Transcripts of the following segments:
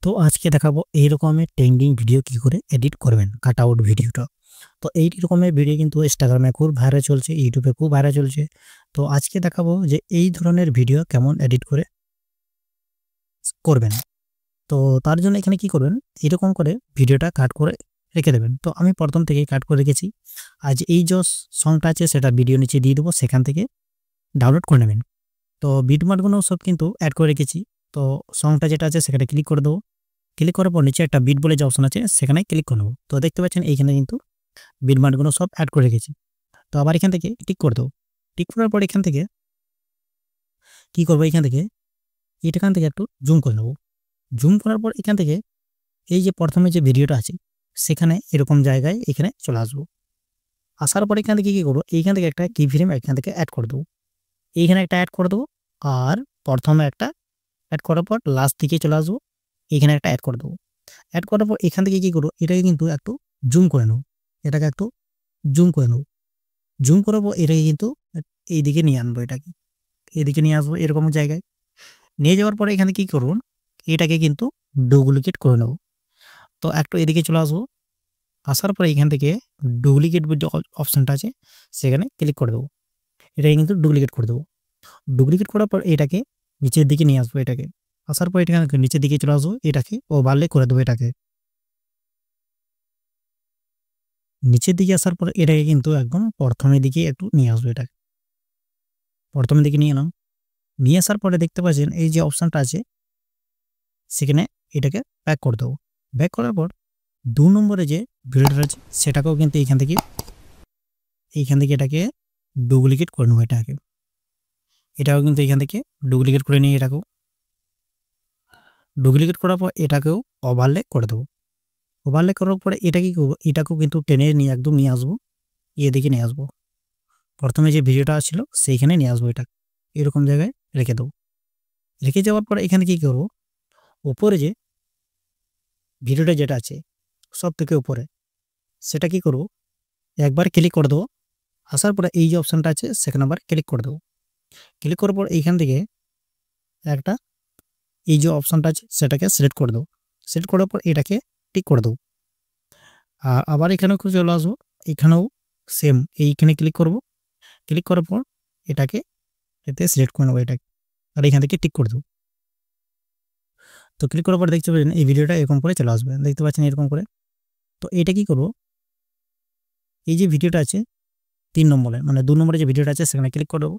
তো আজকে দেখাবো এই রকমের ট্রেন্ডিং ভিডিও কি করে এডিট করবেন কাট আউট ভিডিওটা। তো এই রকমের ভিডিও কিন্তু ইনস্টাগ্রামে খুব ভাইরাল চলছে, ইউটিউবে খুব ভাইরাল চলছে। তো আজকে দেখাবো যে এই ধরনের ভিডিও কেমন এডিট করে করবেন। তো তার জন্য এখানে কি করবেন, এরকম করে ভিডিওটা কাট করে রেখে দেবেন। তো আমি প্রথম থেকেই কাট করে রেখেছি। আজ এই যে সংটা আছে সেটা ভিডিও নিচে দিয়ে দেবো, সেখান থেকে ডাউনলোড করে নেবেন। তো বিটমার্কগুলো সব কিন্তু অ্যাড করে রেখেছি। তো সংটা যেটা আছে সেখানে ক্লিক করে দেবো। ক্লিক করার পর নিচে একটা বিট বলে যে অপশন আছে সেখানে ক্লিক করে নেবো। তো দেখতে পাচ্ছেন এইখানে কিন্তু বিটমার্কগুলো সব অ্যাড করে রেখেছি। তো আবার এখান থেকে টিক করে দেবো। টিক করার পর এখান থেকে কি করবো, এখান থেকে একটু জুম করে নেবো। জুম করার পর এখান থেকে এই যে প্রথমে যে ভিডিওটা আছে সেখানে এরকম জায়গায় এখানে চলে আসবো। আসার পর এখান থেকে কি করবো, এইখান থেকে একটা কি ফ্রেম এখান থেকে অ্যাড করে দেবো। এইখানে একটা অ্যাড করে দেবো, আর প্রথমে একটা অ্যাড করার পর লাস্ট দিকে চলে আসবো, এখানে একটা অ্যাড করে দেবো। অ্যাড করার পর এখান থেকে কি করবো, এটাকে কিন্তু একটু জুম করে নেবো। এটাকে একটু জুম করে নেবো। জুম করার পর এটাকে কিন্তু এইদিকে নিয়ে আনবো, এদিকে নিয়ে আসবো এরকম জায়গায়। নিয়ে যাওয়ার পরে এখানে কি করবো, এটাকে কিন্তু ডুপ্লিকেট করে নেবো। তো একটু এদিকে চলে আসবো। আসার পরে এখান থেকে ডুপ্লিকেট যে অপশানটা আছে সেখানে ক্লিক করে দেবো। এটাকে কিন্তু ডুপ্লিকেট করে দেবো। ডুপ্লিকেট করার পর এটাকে নিচের দিকে নিয়ে আসবো। এটাকে আসার পর এটাকে নিচের দিকে চলে আসবো, এটাকে ওভারলে করে দেবো। এটাকে নিচের দিকে আসার পর এটাকে কিন্তু একদম প্রথমের দিকে একটু নিয়ে আসবো। এটাকে প্রথমের দিকে নিয়ে এলাম। নিয়ে আসার পরে দেখতে পাচ্ছেন এই যে অপশানটা আছে সেখানে এটাকে ব্যাক করে দেবো। ব্যাক করার পর 2 নম্বরে যে ভিডিওটা আছে সেটাকেও কিন্তু এইখান থেকে এটাকে ডুপ্লিকেট করে নেবো। এটাও কিন্তু এইখান থেকে ডুপ্লিকেট করে নিয়ে এটাকেও ডুপ্লিকেট করার পর এটাকেও ওভারলে করে দেবো। ওভারলে করার পরে এটা কি করবো, এটাকেও কিন্তু টেনে নিয়ে একদম নিয়ে আসবো, এদিকে নিয়ে আসবো। প্রথমে যে ভিডিওটা ছিল সেইখানে নিয়ে আসবো। এটা এরকম জায়গায় রেখে দেবো। রেখে যাওয়ার পরে এখানে কি করবো, উপরে যে ভিডিওটা যেটা আছে সব থেকে উপরে সেটা কি করবো, একবার ক্লিক করে দেবো। আসার পরে এই যে অপশানটা আছে সেখানে আবার ক্লিক করে দেবো। ক্লিক করার পর এইখান থেকে একটা এই যে অপশানটা আছে সেটাকে সিলেক্ট করে দেবো। সিলেক্ট করার পর এটাকে টিক করে দেবো। আর আবার এখানেও চলে আসবো, এখানেও সেম এইখানে ক্লিক করব। ক্লিক করার পর এটাকে এতে সিলেক্ট করে নেবো এটাকে, আর এখান থেকে টিক করে দেবো। তো ক্লিক করার পর দেখতে পাচ্ছেন এই ভিডিওটা এরকম করে চলে আসবে, দেখতে পাচ্ছেন এরকম করে। তো এটা কি করব, এই যে ভিডিওটা আছে 3 নম্বরে মানে 2 নম্বরে যে ভিডিওটা আছে সেখানে ক্লিক করে দেবো।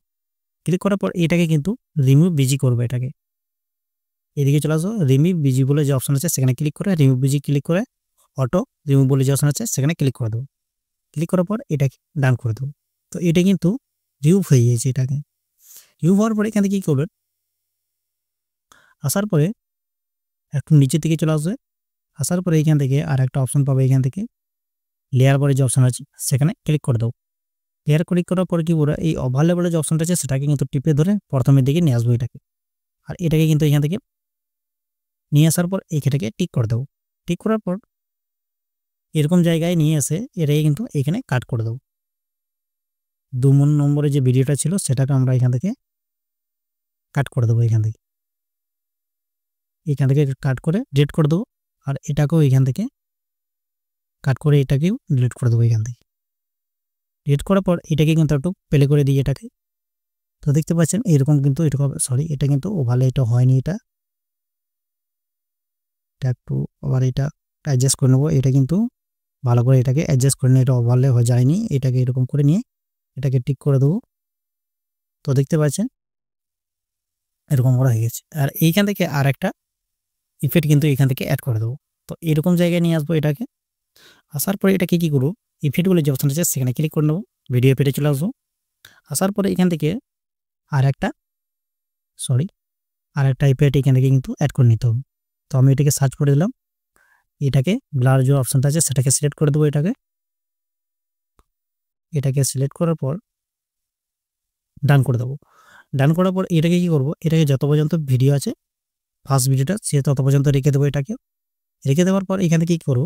ক্লিক করার পর এটাকে কিন্তু রিমুভ বিজি করবো। এটাকে এদিকে চলে আসবো, রিমুভ বিজি বলে যে অপশন আছে সেখানে ক্লিক করে রিমুভ বিজি ক্লিক করে অটো রিমুভ বলে যে অপশন আছে সেখানে ক্লিক করে দেবো। ক্লিক করার পর এটাকে ডান করে দেবো। তো এটা কিন্তু রিমুভ হয়ে গিয়েছে। এটাকে রিমুভ হওয়ার পরে এখানে কি করবেন, আসার পরে একটু নিচের দিকে চলে আসবে। আসার পরে এখান থেকে আর একটা অপশন পাবে, এখান থেকে লেয়ার বলে যে অপশন আছে সেখানে ক্লিক করে দেবো। লেয়ার ক্লিক করার পরে কি বলে, এই ওভারলে বলে যে অপশনটা আছে সেটাকে কিন্তু টিপে ধরে প্রথমের দিকে নিয়ে আসবো এটাকে। আর এটাকে কিন্তু এখান থেকে নিয়ে আসার পর এইখানটাকে টিক করে দেবো। টিক করার পর এরকম জায়গায় নিয়ে এসে এটাকে কিন্তু এখানে কাট করে দেবো। 2 নম্বরে যে ভিডিওটা ছিল সেটাকে আমরা এখান থেকে কাট করে দেবো। এখান থেকে কাট করে ডিলিট করে দেবো। আর এটাকেও এখান থেকে কাট করে এটাকেও ডিলিট করে দেবো। এখান থেকে ডিলিট করার পর এটাকে কিন্তু একটু প্লে করে দিই এটাকে। তো দেখতে পাচ্ছেন এরকম কিন্তু এরকম, সরি এটা কিন্তু ওভারলে এটা হয়নি। এটা একটু আবার এটা অ্যাডজাস্ট করে নেবো। এটা কিন্তু ভালো করে এটাকে অ্যাডজাস্ট করে নিয়ে, এটা ওভারলে হয়ে যায়নি। এটাকে এরকম করে নিয়ে এটাকে টিক করে দেবো। তো দেখতে পাচ্ছেন এরকম করা হয়ে গেছে। আর এইখান থেকে আর একটা ইফেক্ট কিন্তু এখান থেকে অ্যাড করে দেবো। তো এরকম জায়গায় নিয়ে আসবো এটাকে। আসার পরে এটাকে কি করবো, ইফেক্টগুলো যে অপশন আছে সেখানে ক্লিক করে নেবো। ভিডিও পেটে চলে আসবো। আসার পরে এখান থেকে আর একটা ইফেক্ট এখান থেকে কিন্তু অ্যাড করে নিতে হবে। তো আমি এটাকে সার্চ করে দিলাম। এটাকে ব্লার যে অপশনটা আছে সেটাকে সিলেক্ট করে দেবো। এটাকে সিলেক্ট করার পর ডান করে দেবো। ডান করার পর এটাকে কি করবো, এটাকে যত পর্যন্ত ভিডিও আছে ফার্স্ট ভিডিওটা সে তত পর্যন্ত রেখে দেবো। এটাকে রেখে দেওয়ার পর এখান থেকে কি করবো,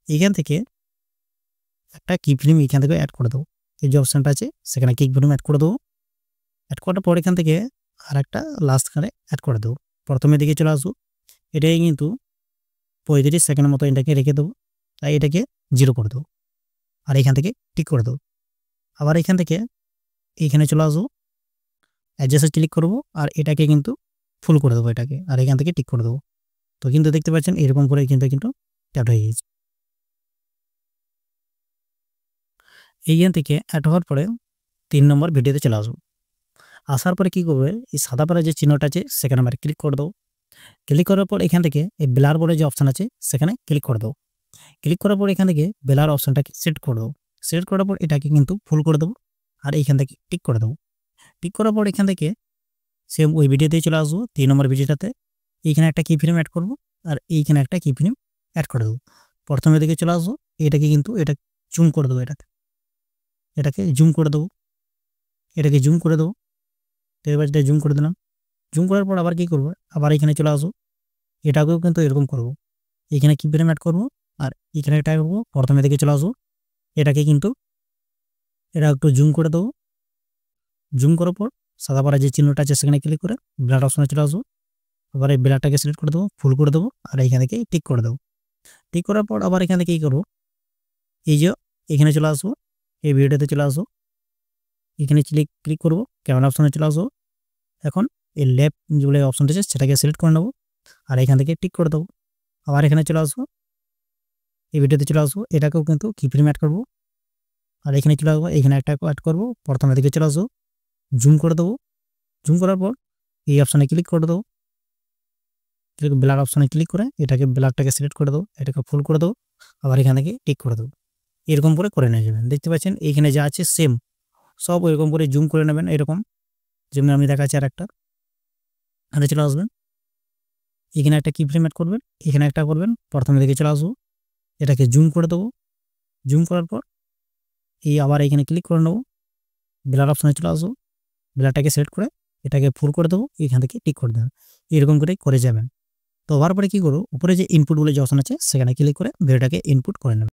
এখান থেকে একটা কি ফিল্ম এখান থেকে অ্যাড করে দেবো। এই যে অপশানটা আছে সেখানে কিক ফিল্ম অ্যাড করে দেবো। অ্যাড করার পর এখান থেকে আর একটা লাস্ট কানে অ্যাড করে দেবো। প্রথমের দিকে চলে আসবো। এটাকে কিন্তু 35 সেকেন্ডের মতো এটাকে রেখে দেবো, তাই এটাকে 0 করে দেবো আর এখান থেকে টিক করে দেবো। আবার এখান থেকে এইখানে চলে আসবো, অ্যাডজাস্টে ক্লিক করব আর এটাকে কিন্তু ফুল করে দেবো এটাকে, আর এখান থেকে টিক করে দেবো। তো কিন্তু দেখতে পাচ্ছেন এরকম করে কিন্তু ট্যাপ হয়ে গেছে। এইখান থেকে অ্যাড হওয়ার পরে 3 নম্বর ভিডিওতে চলে আসবো। আসার পরে কি করবে, এই সাদা পাড়া যে চিহ্নটা আছে সেখানে আমরা ক্লিক করে দেবো। ক্লিক করার পর এখান থেকে এই ব্লার বলে যে অপশান আছে সেখানে ক্লিক করে দেবো। ক্লিক করার পর এখান থেকে ব্লার অপশানটাকে সেট করে দেবো। সেট করার পর এটাকে কিন্তু ফুল করে দেবো আর এইখান থেকে টিক করে দেবো। টিক করার পর এখান থেকে সেম ওই ভিডিওতেই চলে আসবো, 3 নম্বর ভিডিওটাতে। এইখানে একটা কি ফ্রেম অ্যাড করবো আর এইখানে একটা কি ফ্রেম অ্যাড করে দেবো। প্রথমে দিকে চলে আসবো, এটাকে কিন্তু এটা জুম করে দেবো, এটাকে জুম করে দেবো, এটাকে জুম করে দেবো। তো এবার এটা জুম করে দিলাম। জুম করার পর আবার কি করবো, আবার এখানে চলে আসবো, এটাকেও কিন্তু এরকম করবো। এখানে কি ফ্রেম অ্যাড করবো আর এখানে একটা করবো, প্রথমে দিকে চলে আসবো, এটাকে কিন্তু এটা একটু জুম করে দেবো। জুম করার পর সাদা পাড়া যে চিহ্নটা আছে সেখানে ক্লিক করে ব্লার অপশনে চলে আসবো। আবার এই ব্লারটাকে সিলেক্ট করে দেবো, ফুল করে দেবো আর এখান থেকে টিক করে দেবো। টিক করার পর আবার এখান থেকে কী করবো, এই যে এখানে চলে আসবো, এই ভিডিওটাতে চলে আসবো, এখানে ক্লিক করবো, ক্যামেরা অপশনে চলে আসবো। এখন এই লেফট যে অপশনটা আছে সেটাকে সিলেক্ট করে নেবো আর এখান থেকে টিক করে দেবো। আবার এখানে চলে আসবো, এই ভিডিওতে চলে আসবো, এটাকেও কিন্তু কি ফ্রেম অ্যাড করবো আর এখানে চলে আসবো, এখানে একটা অ্যাড করবো, প্রথমে দিকে চলে আসবো, জুম করে দেবো। জুম করার পর এই অপশানে ক্লিক করে দেবো, ব্লার অপশানে ক্লিক করে এটাকে ব্লারটাকে সিলেক্ট করে দেবো, এটাকে ফুল করে দেবো, আবার এখান থেকে টিক করে দেবো। এরকম করে নিয়ে যাবেন। দেখতে পাচ্ছেন এইখানে যা আছে সেম সব এরকম করে জুম করে নেবেন, এরকম যেমন আমি দেখাচ্ছি। আর একটা হাতে চলে আসবেন, এখানে একটা কি ফ্রেম অ্যাড করবেন, এখানে একটা করবেন, প্রথমে দিকে চলে আসবো, এটাকে জুম করে দেবো। জুম করার পর এই আবার এখানে ক্লিক করে নেবো, ব্লার অপশানে চলে আসবো, ব্লারটাকে সিলেক্ট করে এটাকে ফুল করে দেবো, এখান থেকে টিক করে দেবেন। এরকম করে যাবেন। তো হওয়ার পরে কী করবো, উপরে যে ইনপুটগুলো যে অপশন আছে সেখানে ক্লিক করে ভিডিওটাকে ইনপুট করে নেবেন।